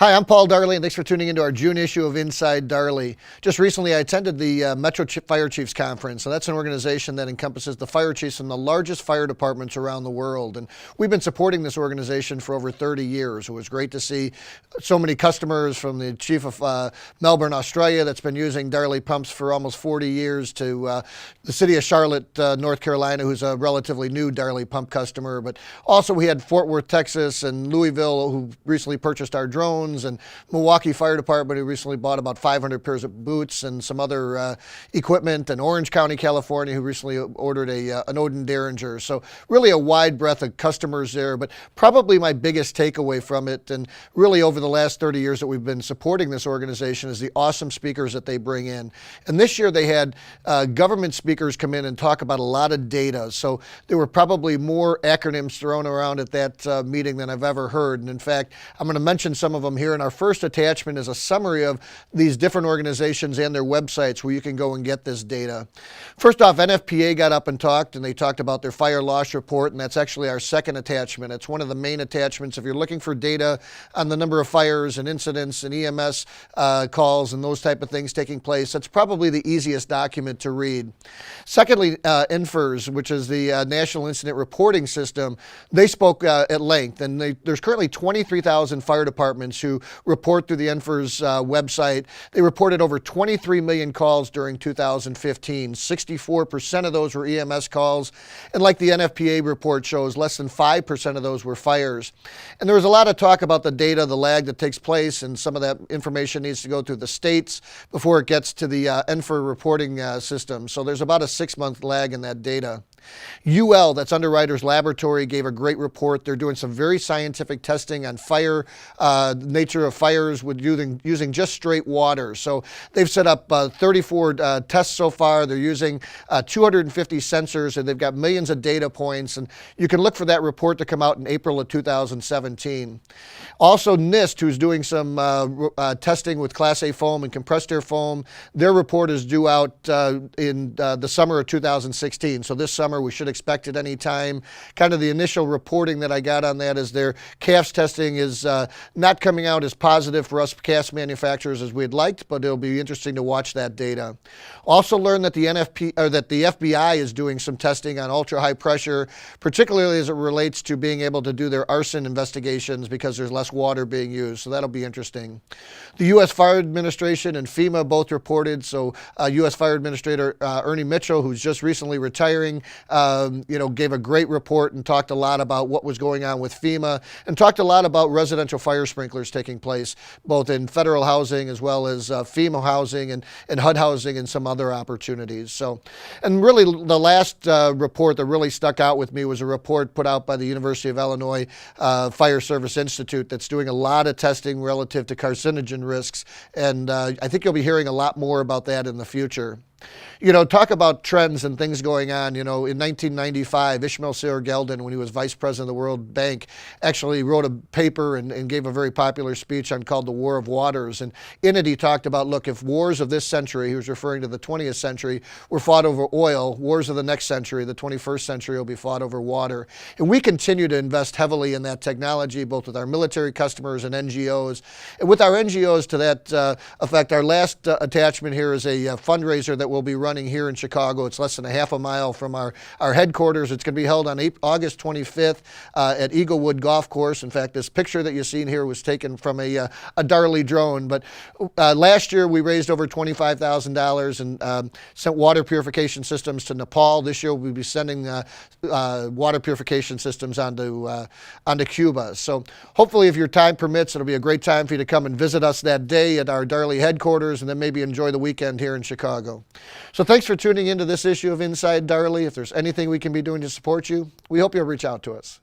Hi, I'm Paul Darley, and thanks for tuning into our June issue of Inside Darley. Just recently, I attended the Fire Chiefs Conference, and that's an organization that encompasses the fire chiefs in the largest fire departments around the world. And we've been supporting this organization for over 30 years. It was great to see so many customers, from the chief of Melbourne, Australia, that's been using Darley pumps for almost 40 years, to the city of Charlotte, North Carolina, who's a relatively new Darley pump customer. But also we had Fort Worth, Texas, and Louisville, who recently purchased our drones, and Milwaukee Fire Department, who recently bought about 500 pairs of boots and some other equipment, and Orange County, California, who recently ordered an Odin Derringer. So really a wide breadth of customers there, but probably my biggest takeaway from it, and really over the last 30 years that we've been supporting this organization, is the awesome speakers that they bring in. And this year they had government speakers come in and talk about a lot of data. So there were probably more acronyms thrown around at that meeting than I've ever heard. And in fact, I'm going to mention some of them here. And our first attachment is a summary of these different organizations and their websites where you can go and get this data. First off, NFPA got up and talked, and they talked about their fire loss report, and that's actually our second attachment. It's one of the main attachments. If you're looking for data on the number of fires and incidents and EMS calls and those type of things taking place, that's probably the easiest document to read. Secondly, NFIRS, which is the National Incident Reporting System, they spoke at length, and there's currently 23,000 fire departments who report through the NFIRS website. They reported over 23 million calls during 2015. 64% of those were EMS calls, and like the NFPA report shows, less than 5% of those were fires. And there was a lot of talk about the data, the lag that takes place, and some of that information needs to go through the states before it gets to the NFIR reporting system. So there's about a 6-month lag in that data. UL, that's Underwriters Laboratory, gave a great report. They're doing some very scientific testing on fire, nature of fires with using just straight water. So they've set up 34 tests so far. They're using 250 sensors, and they've got millions of data points. And you can look for that report to come out in April of 2017. Also, NIST, who's doing some testing with Class A foam and compressed air foam, their report is due out in the summer of 2016. So this summer, we should expect it any time. Kind of the initial reporting that I got on that is their CAFS testing is not coming out as positive for us CAFS manufacturers as we'd liked, but it'll be interesting to watch that data. Also learned that the FBI is doing some testing on ultra high pressure, particularly as it relates to being able to do their arson investigations because there's less water being used. So that'll be interesting. The U.S. Fire Administration and FEMA both reported. So U.S. Fire Administrator Ernie Mitchell, who's just recently retiring, gave a great report and talked a lot about what was going on with FEMA, and talked a lot about residential fire sprinklers taking place, both in federal housing as well as FEMA housing and HUD housing and some other opportunities. So, and really the last report that really stuck out with me was a report put out by the University of Illinois Fire Service Institute that's doing a lot of testing relative to carcinogen risks, and I think you'll be hearing a lot more about that in the future. Talk about trends and things going on. In 1995, Ishmael Sayre Geldin, when he was vice president of the World Bank, actually wrote a paper and gave a very popular speech called The War of Waters. And in it, he talked about, look, if wars of this century, he was referring to the 20th century, were fought over oil, wars of the next century, the 21st century, will be fought over water. And we continue to invest heavily in that technology, both with our military customers and NGOs. And with our NGOs, to that effect, our last attachment here is a fundraiser that we'll be running here in Chicago. It's less than a half a mile from our headquarters. It's going to be held on August 25th at Eaglewood Golf Course. In fact, this picture that you've seen here was taken from a Darley drone. But last year we raised over $25,000 and sent water purification systems to Nepal. This year we'll be sending water purification systems onto Cuba. So hopefully, if your time permits, it'll be a great time for you to come and visit us that day at our Darley headquarters, and then maybe enjoy the weekend here in Chicago. So thanks for tuning into this issue of Inside Darley. If there's anything we can be doing to support you, we hope you'll reach out to us.